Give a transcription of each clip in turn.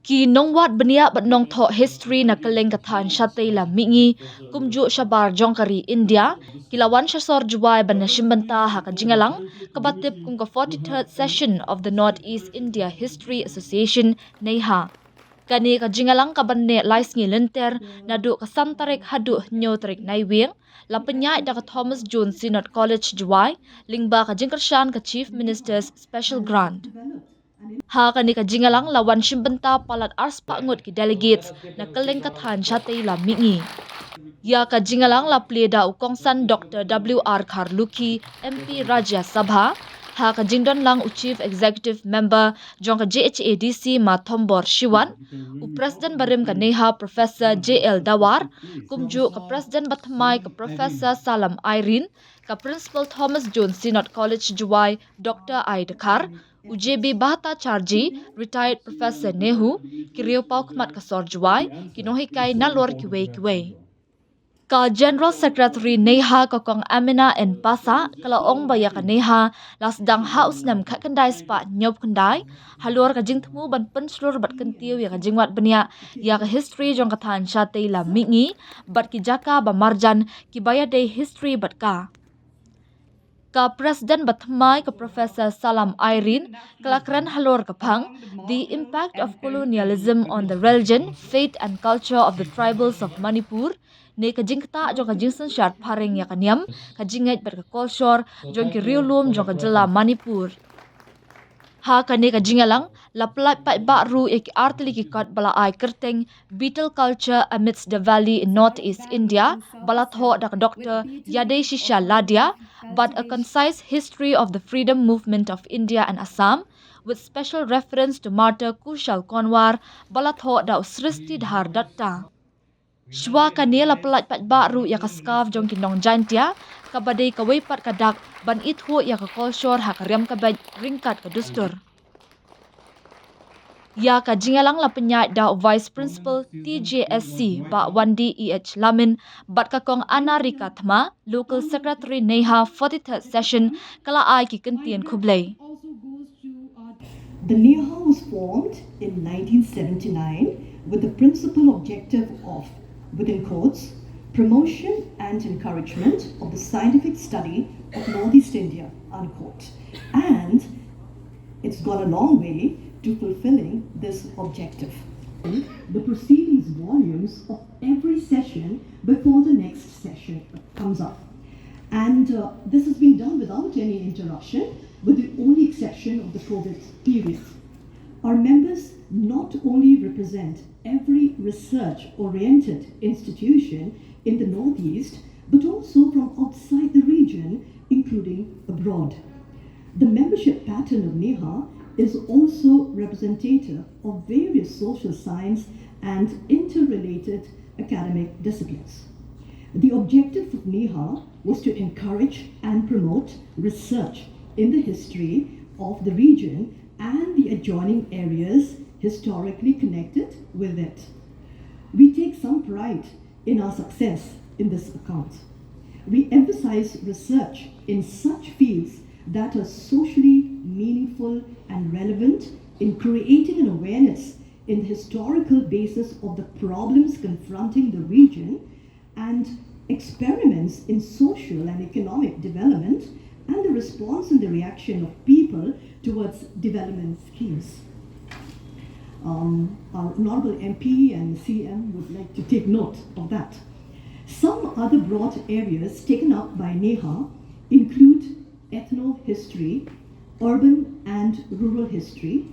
Ki nongwat benia bat nong tho history na kaleng kathan shatay la mingi kumju shabar jongkari India kilawan shasor Jowai ban na shimbanta ha ka jingalang kabatip kung ka 43rd session of the Northeast India History Association NEIHA. Kani ka jingalang kabanne lais ngi lenter na du ka santarek hadu nyo tarik naiwing la penyai da ka Thomas Jones Synod College Jowai lingba ka jingkershan ka Chief Minister's Special Grant. Ha kani ka jingalang lawan shimbenta palat arspa ngut ki delegates na kaleng kathan shatay la mingi. Ya ka jingalang la Plie da ukongsan Dr. W.R. Kharlukhi MP Rajya Sabha ha ka jingdon lang u Chief Executive Member jong ka JHADC ma Thombor Shiwan u President Barim ka NEIHA Professor J.L. Dawar kumju ka President Bathamai ka Professor Salam Irene ka Principal Thomas Jones Synod College Jowai Dr. I. Dakar UJB Bahata Charji, retired Professor Nehu, Kirio Paukmat Kasor Jowai, Kinohikai Nalor Kiwei. Ka General Secretary NEIHA Kokong Amina and Pasa, Kalaong Baya ka NEIHA, Lasdang House Nam Kakandai Spa Nyob Kandai, Halor ka Jingtmu Ban Penslur Bat Kentiu ya ka Jingwat Benya, ya ka History Jong Katan Shatay la Mingi, Bat Kijaka Ba Marjan, Kibaya Day History Bat Ka. Ka President Bathamai ka Professor Salam Irene kelakran halor kapang the impact of colonialism on the religion, faith and culture of the tribals of Manipur ne kajingkta jong kajingsan syart paring ya kanyam kajinget ber ka culture jong ki riulum jong kajela Manipur. Ha kani ka jingalang laplai pai ba ru ek artli ki kat bala ai kerteng beetle culture amidst the valley in northeast India balatho dak Dr. Yade Shisha Ladia but a concise history of the freedom movement of India and Assam with special reference to Martyr Kushal Konwar balatho da Sristi Dhar Datta. Shwa kani laplai pai ba ru ya ka scarf jong kinong jantia kabadai kawai pat kadak ban itho ya ka culture ha karyam kabaj ringkat ka dustur. Ya ka jingalang la penyai da Vice Principal TJSC ba Wandi EH Lamin bat kakong Ana Rika Thma Local Secretary NEIHA 43rd Session kala ai ki kentien Kublai. The NEIHA was formed in 1979 with the principal objective of, within quotes, promotion and encouragement of the scientific study of Northeast India, unquote. And it's gone a long way to fulfilling this objective. The proceedings volumes of every session before the next session comes up. And this has been done without any interruption, with the only exception of the COVID period. Our members not only represent every research-oriented institution in the Northeast, but also from outside the region, including abroad. The membership pattern of NEIHA is also representative of various social science and interrelated academic disciplines. The objective of NEIHA was to encourage and promote research in the history of the region and the adjoining areas historically connected with it. We take some pride in our success in this account. We emphasize research in such fields that are socially meaningful and relevant in creating an awareness in the historical basis of the problems confronting the region and experiments in social and economic development and the response and the reaction of people towards development schemes. Our Honorable MP and CM would like to take note of that. Some other broad areas taken up by NEIHA include ethno-history, urban and rural history,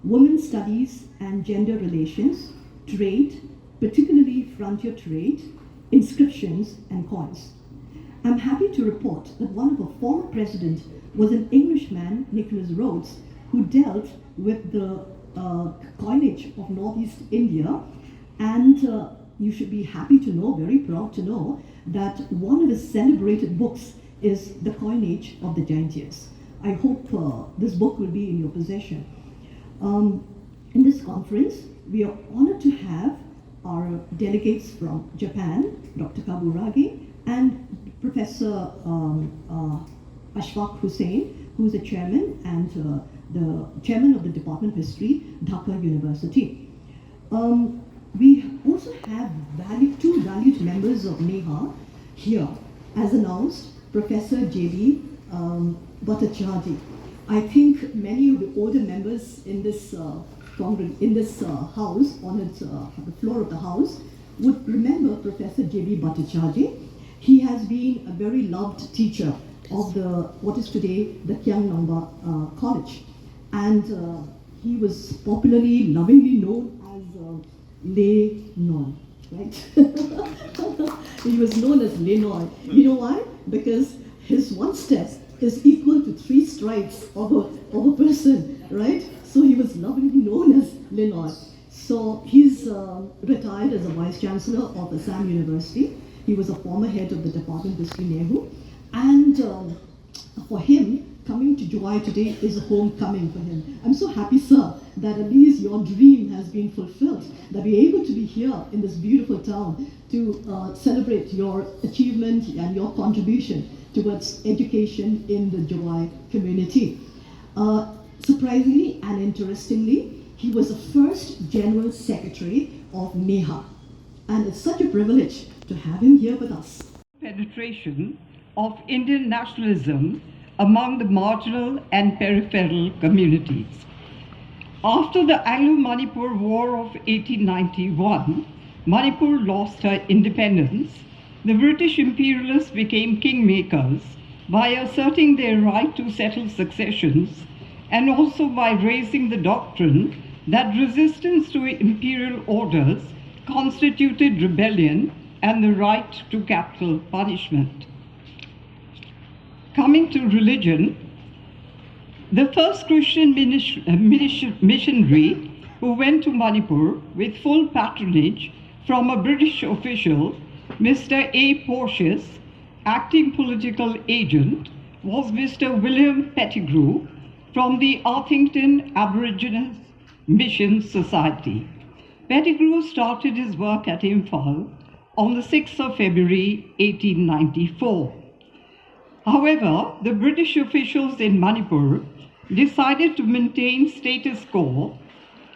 women's studies and gender relations, trade, particularly frontier trade, inscriptions and coins. I'm happy to report that one of our former presidents was an Englishman, Nicholas Rhodes, who dealt with the coinage of Northeast India, and you should be happy to know, very proud to know, that one of his celebrated books is The Coinage of the Giants. I hope this book will be in your possession. In this conference, we are honored to have our delegates from Japan, Dr. Kaburagi, and Professor Ashfaq Hussain, who is the chairman and the chairman of the Department of History, Dhaka University. We also have two valued members of NEIHA here, as announced, Professor J.B. Bhattacharjee. I think many of the older members in this house, on the floor of the house, would remember Professor J.B. Bhattacharjee. He has been a very loved teacher of what is today the Kyang Namba College, and he was popularly, lovingly known as Le Noi, right? He was known as Le Noi. You know why? Because his one step is equal to 3 strides of a person, right? So he was lovingly known as Le Noi. So he's retired as a Vice Chancellor of Assam University. He was a former head of the Department of History, NEHU. And for him, coming to Jowai today is a homecoming for him. I'm so happy, sir, that at least your dream has been fulfilled, that we're able to be here in this beautiful town to celebrate your achievement and your contribution towards education in the Jowai community. Surprisingly and interestingly, he was the first General Secretary of NEIHA. And it's such a privilege to have him here with us. Penetration of Indian nationalism among the marginal and peripheral communities. After the Anglo-Manipur War of 1891, Manipur lost her independence. The British imperialists became kingmakers by asserting their right to settle successions and also by raising the doctrine that resistance to imperial orders constituted rebellion and the right to capital punishment. Coming to religion, the first Christian missionary who went to Manipur with full patronage from a British official, Mr. A. Porteous, acting political agent, was Mr. William Pettigrew from the Arthington Aborigines Mission Society. Pettigrew started his work at Imphal on the 6th of February 1894. However, the British officials in Manipur decided to maintain status quo,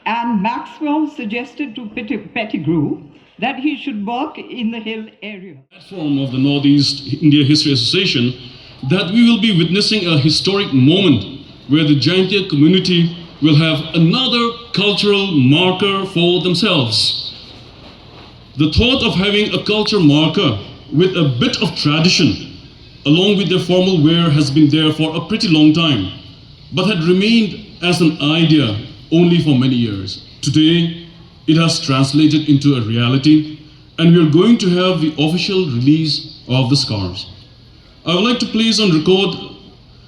and Maxwell suggested to Pettigrew that he should work in the hill area. Platform of the Northeast India History Association, that we will be witnessing a historic moment where the Jaintia community will have another cultural marker for themselves. The thought of having a culture marker with a bit of tradition along with their formal wear has been there for a pretty long time, but had remained as an idea only for many years. Today, it has translated into a reality, and we are going to have the official release of the scarves. I would like to place on record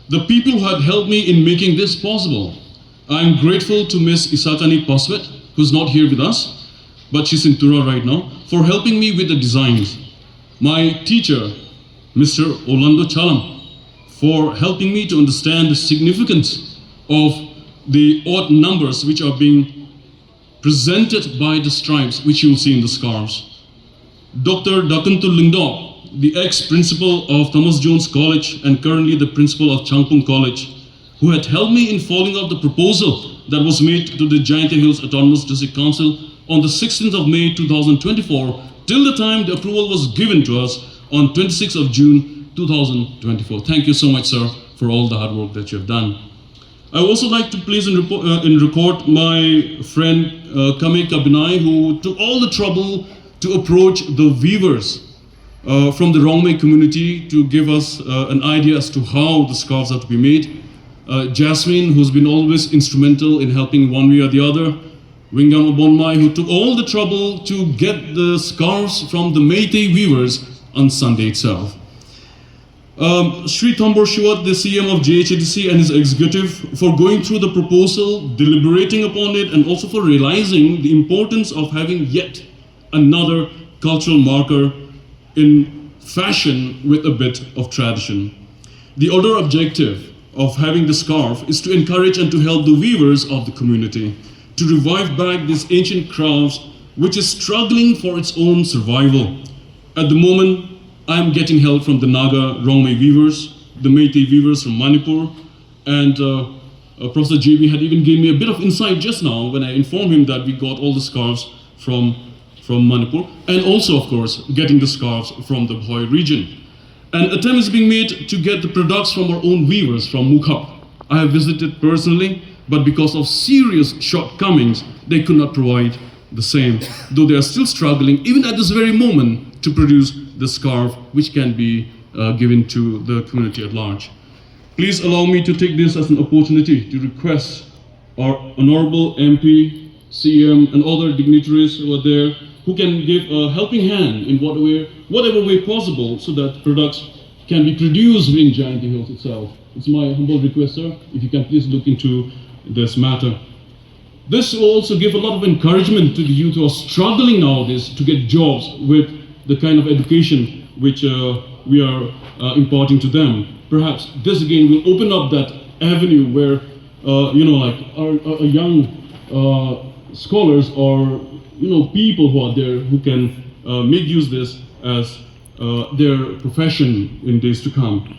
the people who had helped me in making this possible. I am grateful to Miss Isatani Paswet, who's not here with us, but she's in Tura right now, for helping me with the designs. My teacher, Mr. Orlando Chalam, for helping me to understand the significance of the odd numbers which are being presented by the stripes which you will see in the scarves. Dr. Dakantul Lingdok, the ex-principal of Thomas Jones College and currently the principal of Changpung College, who had helped me in following up the proposal that was made to the Jaintia Hills Autonomous District Council on the 16th of May 2024 till the time the approval was given to us on 26th of June 2024. Thank you so much, sir, for all the hard work that you have done. I would also like to place in record my friend Kamik Abinai, who took all the trouble to approach the weavers from the Rongmei community to give us an idea as to how the scarves are to be made. Jasmine, who's been always instrumental in helping one way or the other. Wingam Bonmai, who took all the trouble to get the scarves from the Meitei weavers on Sunday itself. Sri Thambor Shiwat, the CM of JHADC, and his executive for going through the proposal, deliberating upon it, and also for realizing the importance of having yet another cultural marker in fashion with a bit of tradition. The other objective of having the scarf is to encourage and to help the weavers of the community to revive back this ancient crafts which is struggling for its own survival. At the moment, I am getting help from the Naga Rongmei weavers, the Meitei weavers from Manipur, and Professor JB had even given me a bit of insight just now when I informed him that we got all the scarves from Manipur, and also, of course, getting the scarves from the Bhoi region. An attempt is being made to get the products from our own weavers from Mukhap. I have visited personally, but because of serious shortcomings, they could not provide the same, though they are still struggling, even at this very moment, to produce the scarf which can be given to the community at large. Please allow me to take this as an opportunity to request our Honorable MP, CM, and other dignitaries who are there who can give a helping hand in whatever way possible so that products can be produced in Jayanti Hills itself. It's my humble request, sir, if you can please look into this matter. This will also give a lot of encouragement to the youth who are struggling nowadays to get jobs with the kind of education which we are imparting to them. Perhaps this again will open up that avenue where, like our young scholars or people who are there who can make use this as their profession in days to come.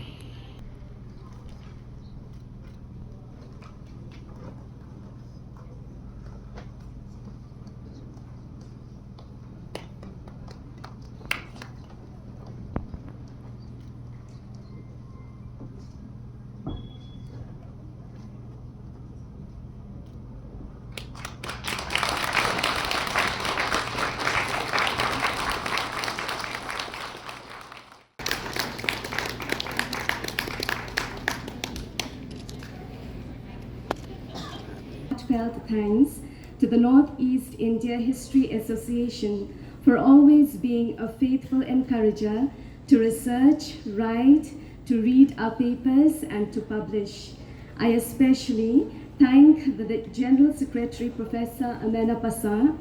Heartfelt thanks to the Northeast India History Association for always being a faithful encourager to research, write, to read our papers and to publish. I especially thank the General Secretary, Professor Amena Pasar,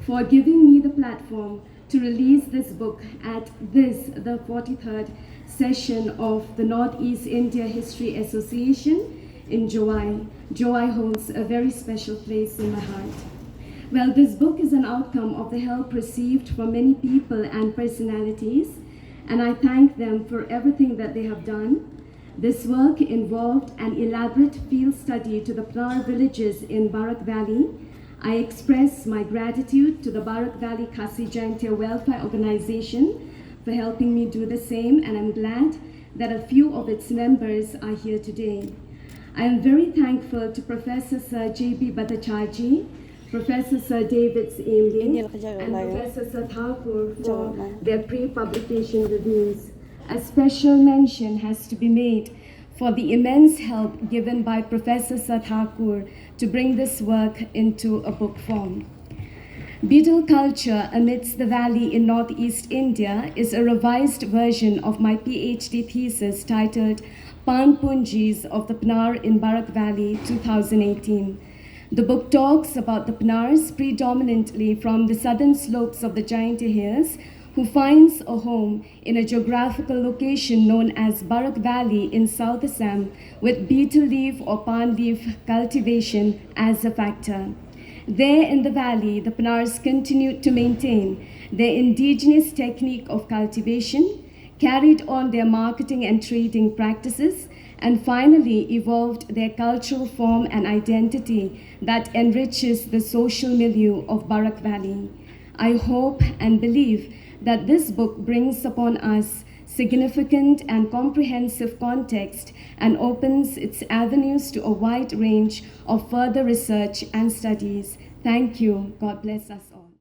for giving me the platform to release this book at the 43rd session of the Northeast India History Association in Jowai. Jowai holds a very special place in my heart. Well, this book is an outcome of the help received from many people and personalities, and I thank them for everything that they have done. This work involved an elaborate field study to the Plie villages in Barak Valley. I express my gratitude to the Barak Valley Khasi Jaintia Welfare Organization for helping me do the same, and I'm glad that a few of its members are here today. I am very thankful to Professor Sir J.B. Bhattacharjee, Professor Sir David Aimley, and Professor Sir Thakur for their pre-publication reviews. A special mention has to be made for the immense help given by Professor Sir Thakur to bring this work into a book form. Beetle Culture Amidst the Valley in Northeast India is a revised version of my PhD thesis titled Pan Punjis of the Pnar in Barak Valley 2018. The book talks about the Pnars predominantly from the southern slopes of the Jayanti Hills who finds a home in a geographical location known as Barak Valley in South Assam with betel leaf or pan leaf cultivation as a factor. There in the valley, the Pnars continued to maintain their indigenous technique of cultivation, carried on their marketing and trading practices, and finally evolved their cultural form and identity that enriches the social milieu of Barak Valley. I hope and believe that this book brings upon us significant and comprehensive context and opens its avenues to a wide range of further research and studies. Thank you. God bless us all.